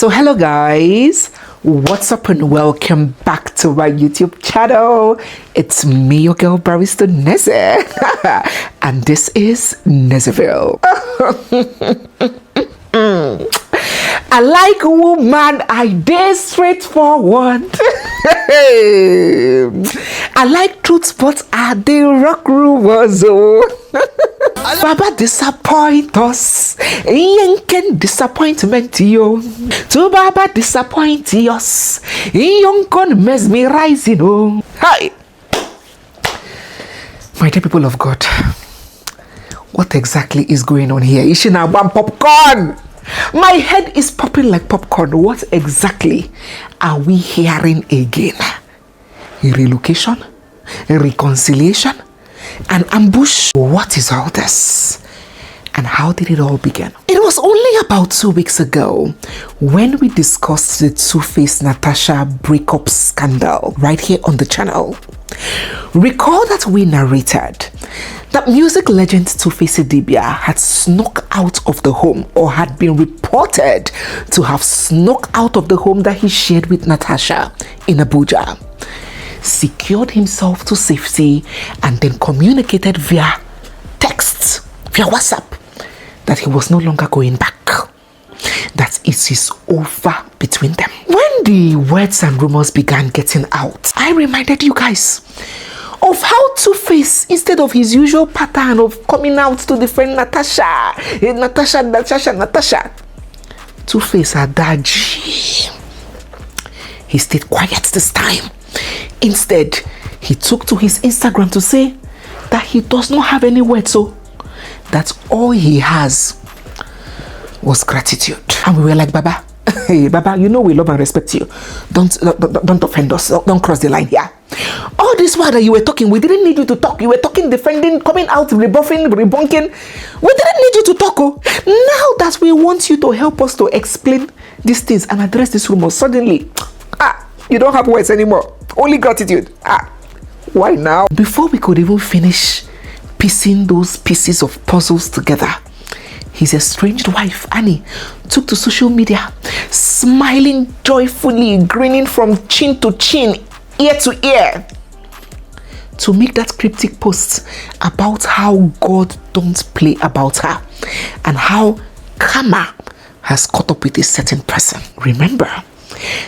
So hello guys, what's up and welcome back to my YouTube channel. It's me, your girl barrister Neze, and this is Nezeville. I like woman, I dare straightforward. I like truth, but I dare rock rumors. Baba disappoint us, Yanken disappointment yo. To Baba disappoint us, Yankon mesmerizing oh. Hi, my dear people of God, what exactly is going on here? Ishina bam popcorn. My head is popping like popcorn. What exactly are we hearing again? A relocation? A reconciliation? An ambush? What is all this? And how did it all begin? It was only about 2 weeks ago when we discussed the Two-Face Natasha breakup scandal right here on the channel. Recall that we narrated that music legend Two-Face Idibia had snuck out of the home, or had been reported to have snuck out of the home that he shared with Natasha in Abuja, secured himself to safety, and then communicated via text, via WhatsApp, that he was no longer going back. That it is over between them. When the words and rumors began getting out, I reminded you guys of how Two-Face, instead of his usual pattern of coming out to defend Natasha, Two-Face adaji. He stayed quiet this time. Instead, he took to his Instagram to say that he does not have any words, so that all he has was gratitude. And we were like, Baba, hey Baba, you know we love and respect you. Don't offend us. Don't cross the line here. All this while that you were talking, we didn't need you to talk. You were talking, defending, coming out, rebuffing, rebunking. We didn't need you to talk. Oh, now that we want you to help us to explain these things and address these rumors, suddenly, you don't have words anymore. Only gratitude. Why now? Before we could even finish piecing those pieces of puzzles together, his estranged wife, Annie, took to social media, smiling joyfully, grinning from chin to chin, ear to ear, to make that cryptic post about how God don't play about her and how karma has caught up with a certain person. Remember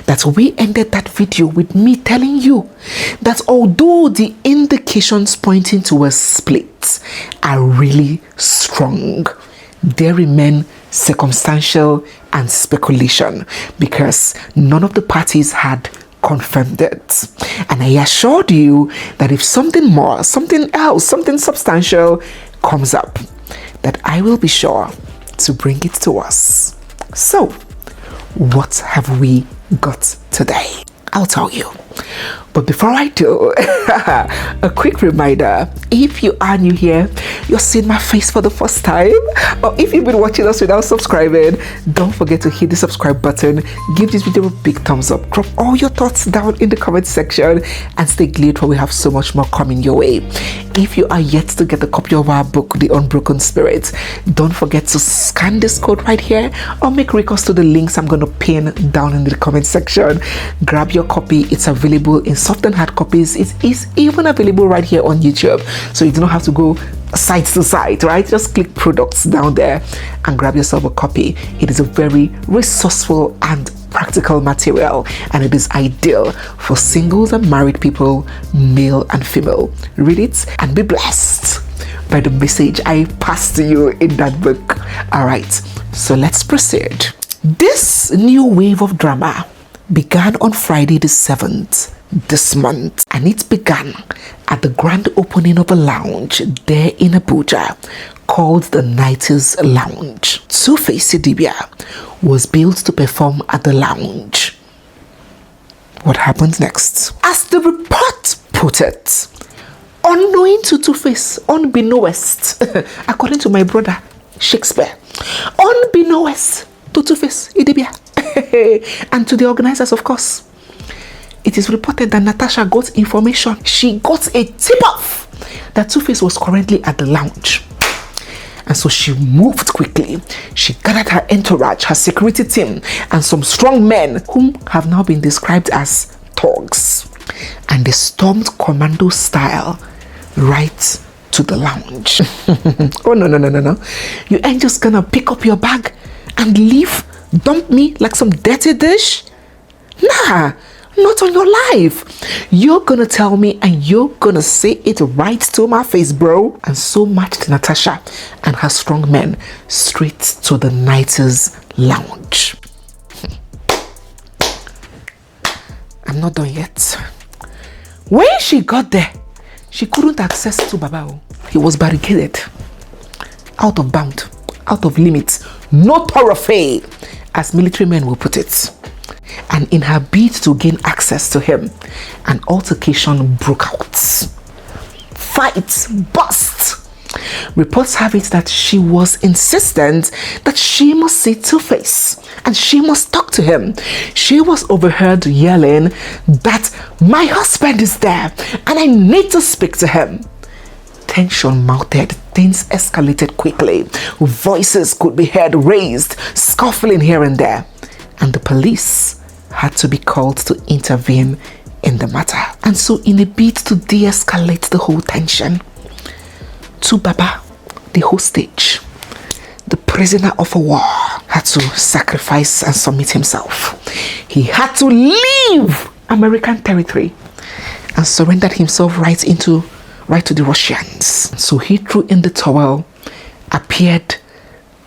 that we ended that video with me telling you that although the indications pointing to a split are really strong, there remain circumstantial and speculation because none of the parties had confirmed it. And I assured you that if something more, something else, something substantial comes up, that I will be sure to bring it to us. So, what have we got today? I'll tell you. But before I do, a quick reminder, if you are new here, you're seeing my face for the first time, or if you've been watching us without subscribing, don't forget to hit the subscribe button, give this video a big thumbs up, drop all your thoughts down in the comment section, and stay glued for we have so much more coming your way. If you are yet to get a copy of our book, The Unbroken Spirit, don't forget to scan this code right here or make recourse to the links I'm going to pin down in the comment section. Grab your copy. It's available in soft and hard copies. It is even available right here on YouTube, so you do not have to go site to site, right? Just click products down there and grab yourself a copy. It is a very resourceful and practical material, and it is ideal for singles and married people, male and female. Read it and be blessed by the message I pass to you in that book. All right, so let's proceed. This new wave of drama began on Friday the 7th this month, and it began at the grand opening of a lounge there in Abuja called the Nighties Lounge. Two-Face Idibia was billed to perform at the lounge. What happened next? As the report put it, unknowing to Two-Face, unbeknownst, according to my brother Shakespeare, unbeknownst to Two-Face Idibia and to the organizers, of course, it is reported that Natasha got information. She got a tip-off that Two-Face was currently at the lounge. And so she moved quickly. She gathered her entourage, her security team, and some strong men whom have now been described as thugs. And they stormed commando style right to the lounge. Oh, no. You ain't just gonna pick up your bag and leave, dump me like some dirty dish? Nah, not on your life. You're gonna tell me and you're gonna say it right to my face, bro. And so marched Natasha and her strong men straight to the night's lounge. I'm not done yet. When she got there, she couldn't access to Baba. He was barricaded, out of bound, out of limits, no thoroughfare, as military men will put it. And in her bid to gain access to him, an altercation broke out. Fight burst. Reports have it that she was insistent that she must see Two-Face and she must talk to him. She was overheard yelling that my husband is there and I need to speak to him. Tension mounted, things escalated quickly. Voices could be heard raised, scuffling here and there. And the police had to be called to intervene in the matter. And so in a bid to de-escalate the whole tension, Baba, the hostage, the prisoner of a war, had to sacrifice and submit himself. He had to leave American territory and surrendered himself right to the Russians. So he threw in the towel, appeared,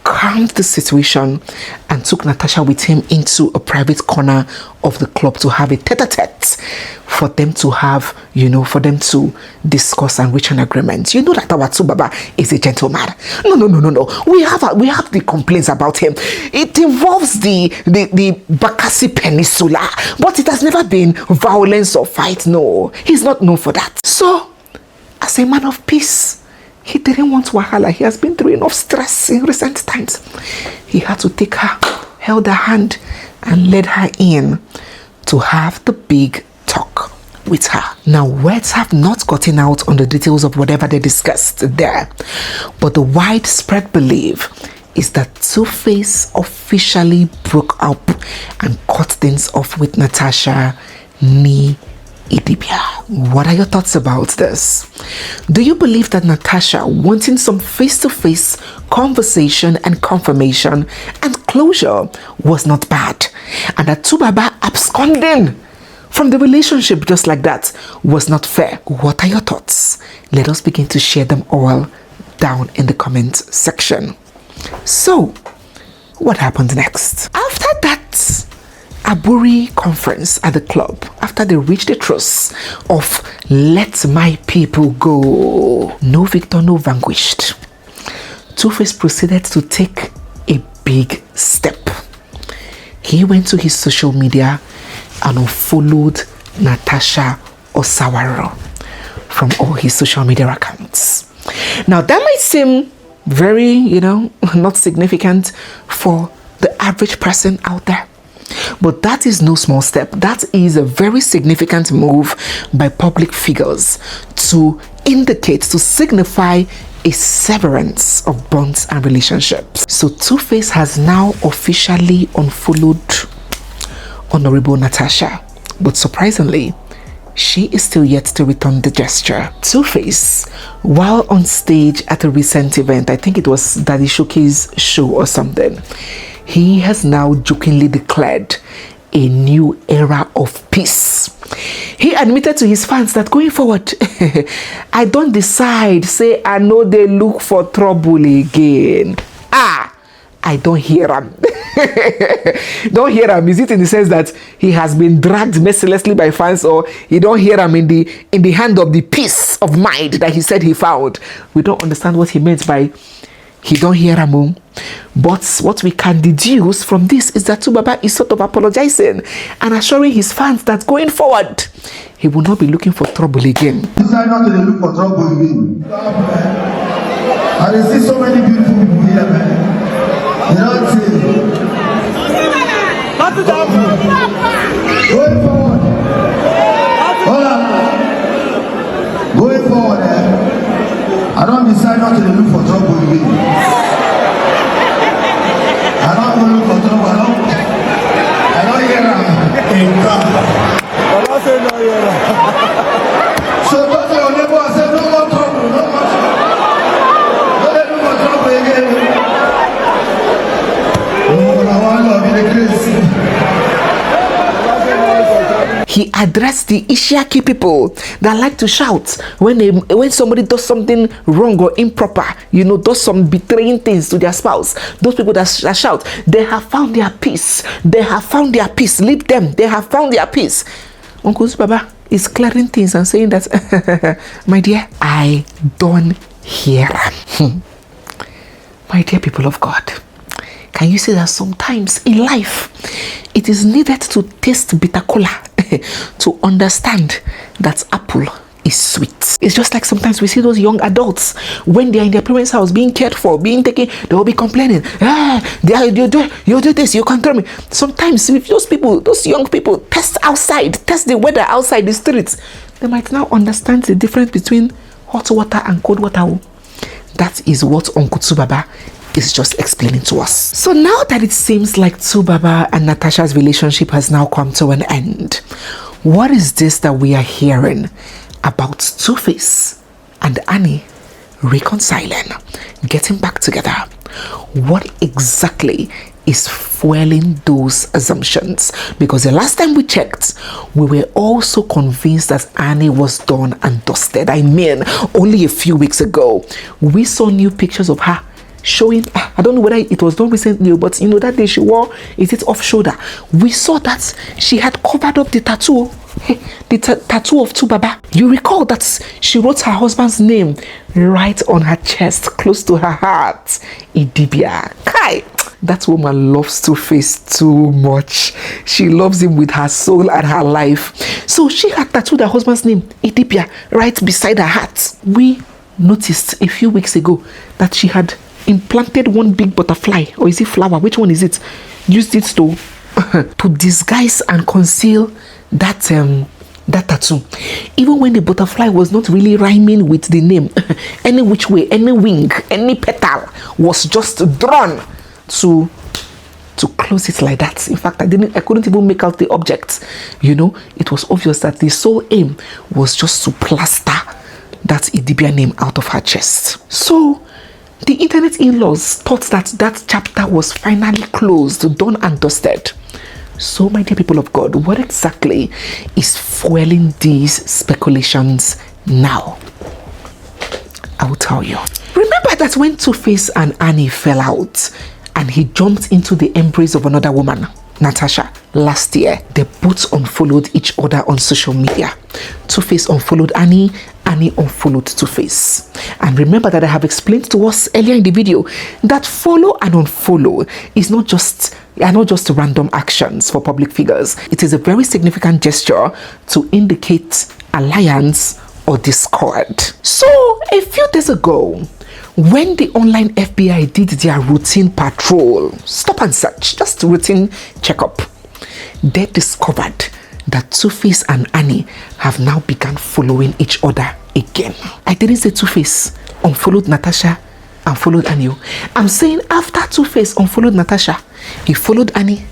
calmed the situation, and took Natasha with him into a private corner of the club to have a tete-a-tete for them to have, for them to discuss and reach an agreement. You know that our Baba is a gentleman. No. We have the complaints about him. It involves the Bakassi Peninsula, but it has never been violence or fight. No, he's not known for that. So, as a man of peace, he didn't want wahala. He has been through enough stress in recent times. He had to take her, held her hand, and led her in to have the big talk with her. Now, words have not gotten out on the details of whatever they discussed there, but the widespread belief is that Two-Face officially broke up and cut things off with Natasha Idibia. What are your thoughts about this? Do you believe that Natasha wanting some face-to-face conversation and confirmation and closure was not bad, and that Baba absconding from the relationship just like that was not fair? What are your thoughts? Let us begin to share them all down in the comment section. So, what happened next? After that Aburi conference at the club, after they reached the truce of let my people go, no victor, no vanquished, Two-Face proceeded to take a big step. He went to his social media and unfollowed Natasha Osawaro from all his social media accounts. Now that might seem very, not significant for the average person out there, but that is no small step. That is a very significant move by public figures to indicate, to signify a severance of bonds and relationships. So Two-Face has now officially unfollowed Honorable Natasha, but surprisingly, she is still yet to return the gesture. Two-Face, while on stage at a recent event, I think it was Daddy Shoki's show or something, he has now jokingly declared a new era of peace. He admitted to his fans that going forward, I don't decide, say I know they look for trouble again. I don't hear him. Don't hear him. Is it in the sense that he has been dragged mercilessly by fans, or you don't hear him in the hand of the peace of mind that he said he found? We don't understand what he meant by he don't hear him. But what we can deduce from this is that Baba is sort of apologizing and assuring his fans that going forward, he will not be looking for trouble again. Decide not to look for trouble again. I see so many beautiful people here, man. You know what I'm saying? Going forward. Hold on. Going forward, I don't decide not to look for trouble again. in town. So talk to your neighbor and say, no more trouble, no more trouble. Don't let no more trouble again. Oh, I want to be the grace. He addressed the Ishiaki people that like to shout when somebody does something wrong or improper, does some betraying things to their spouse. Those people that shout, they have found their peace. They have found their peace. Leave them. They have found their peace. Uncle Baba is clearing things and saying that, my dear, I don't hear. My dear people of God, can you see that sometimes in life it is needed to taste bitter cola to understand that apple is sweet? It's just like sometimes we see those young adults when they are in their parents' house being cared for, being taken, they will be complaining. You do this, you control me. Sometimes if those young people test the weather outside the streets, they might now understand the difference between hot water and cold water. That is what Uncle Tsubaba is just explaining to us. So now that it seems like Tsubaba and Natasha's relationship has now come to an end, what is this that we are hearing about Two-Face and Annie reconciling, getting back together? What exactly is fueling those assumptions? Because the last time we checked, we were also convinced that Annie was done and dusted. I mean, only a few weeks ago, we saw new pictures of her showing, I don't know whether it was done recently, but that day she wore it off shoulder. We saw that she had covered up the tattoo, tattoo of Tsubaba. You recall that she wrote her husband's name right on her chest, close to her heart. Idibia. Kai. That woman loves Two-Face too much. She loves him with her soul and her life. So she had tattooed her husband's name, Idibia, right beside her heart. We noticed a few weeks ago that she had implanted one big butterfly, or is it flower? Which one is it? Used it to disguise and conceal that tattoo. Even when the butterfly was not really rhyming with the name, any which way, any wing, any petal was just drawn to close it like that. In fact, I couldn't even make out the object. It was obvious that the sole aim was just to plaster that Idibia name out of her chest. So the internet in-laws thought that chapter was finally closed, done and dusted. So, my dear people of God, what exactly is fueling these speculations now? I will tell you. Remember that when Two-Face and Annie fell out and he jumped into the embrace of another woman, Natasha, last year, they both unfollowed each other on social media. Two-Face unfollowed Annie, Annie unfollowed Two-Face. And remember that I have explained to us earlier in the video that follow and unfollow is not just random actions for public figures. It is a very significant gesture to indicate alliance or discord. So a few days ago, when the online FBI did their routine patrol, stop and search, just routine checkup, they discovered that Two-Face and Annie have now begun following each other again. I didn't say Two-Face unfollowed Natasha and followed Annie. I'm saying after Two-Face unfollowed Natasha, he followed Annie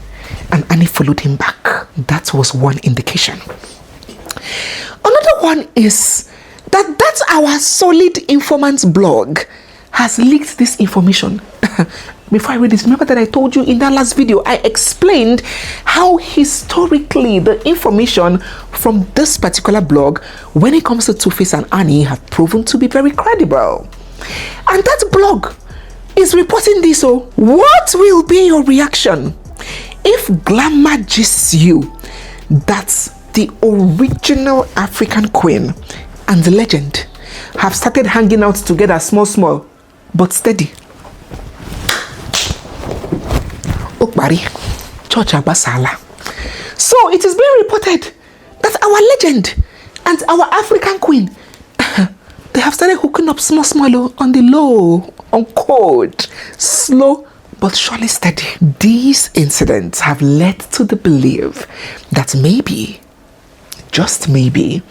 and Annie followed him back. That was one indication. Another one is that our Solid Informants blog has leaked this information. Before I read this, remember that I told you in that last video, I explained how historically the information from this particular blog, when it comes to Two-Face and Annie, have proven to be very credible. And that blog is reporting this. So what will be your reaction if Glamour gists you that the original African queen and the legend have started hanging out together, small, but steady? Okbari, Church Abasala. So it is being reported that our legend and our African queen, they have started hooking up small on the low, on code, slow but surely steady. These incidents have led to the belief that maybe, just maybe,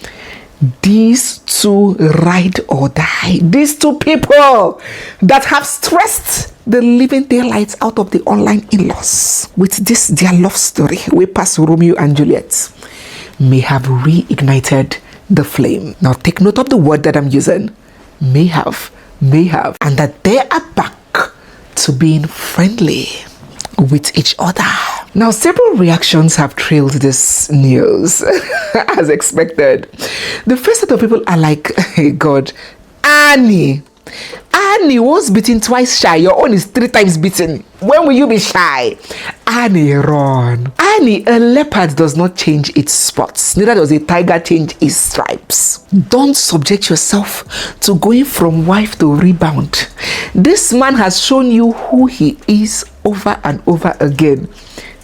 these two ride or die, these two people that have stressed the living daylights out of the online in-laws with this their love story way past Romeo and Juliet may have reignited the flame. Now take note of the word that I'm using, may have, and that they are back to being friendly with each other. Now, several reactions have trailed this news as expected. The first set of people are like, hey God, Annie was beaten twice shy. Your own is 3 times beaten. When will you be shy? Annie, run. Annie, a leopard does not change its spots. Neither does a tiger change its stripes. Don't subject yourself to going from wife to rebound. This man has shown you who he is over and over again.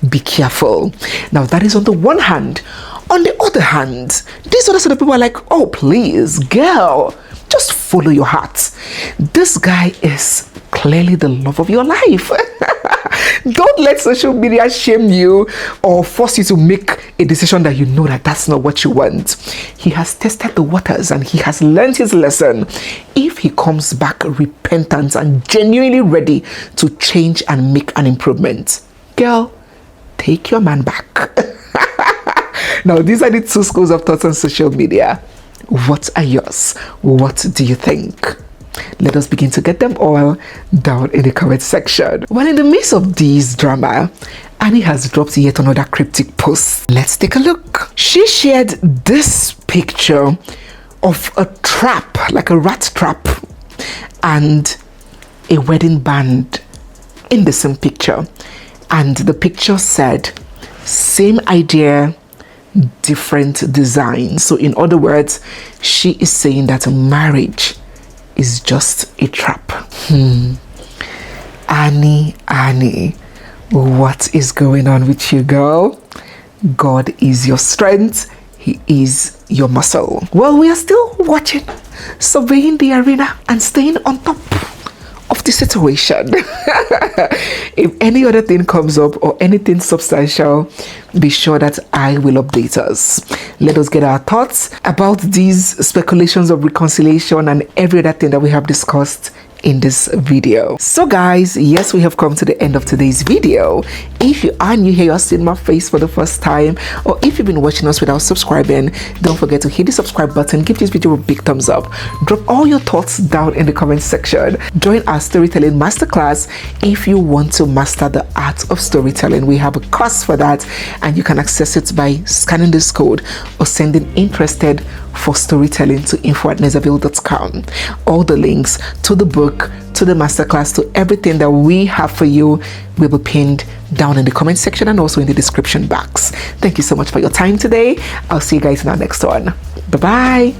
Be careful. Now, that is on the one hand. On the other hand, these other set of people are like, oh, please, girl, just follow your heart. This guy is clearly the love of your life. Don't let social media shame you or force you to make a decision that you know that that's not what you want. He has tested the waters and he has learned his lesson. If he comes back repentant and genuinely ready to change and make an improvement, girl, take your man back. Now, these are the 2 schools of thoughts on social media. What are yours? What do you think? Let us begin to get them all down in the comment section. Well, in the midst of this drama, Annie has dropped yet another cryptic post. Let's take a look. She shared this picture of a trap, like a rat trap, and a wedding band in the same picture. And the picture said, same idea, different design. So in other words, she is saying that marriage is just a trap. Annie, what is going on with you, girl? God is your strength. He is your muscle. Well, we are still watching, surveying the arena and staying on top of the situation. If any other thing comes up or anything substantial, be sure that I will update us. Let us get our thoughts about these speculations of reconciliation and every other thing that we have discussed in this video. So guys, yes, we have come to the end of today's video. If you are new here, you're seeing my face for the first time, or if you've been watching us without subscribing, don't forget to hit the subscribe button, give this video a big thumbs up, drop all your thoughts down in the comment section. Join our storytelling masterclass if you want to master the art of storytelling. We have a course for that, and you can access it by scanning this code or sending interested for storytelling to info@nezeville.com. All the links to the book, to the masterclass, to everything that we have for you will be pinned down in the comment section and also in the description box. Thank you so much for your time today. I'll see you guys in our next one. Bye bye.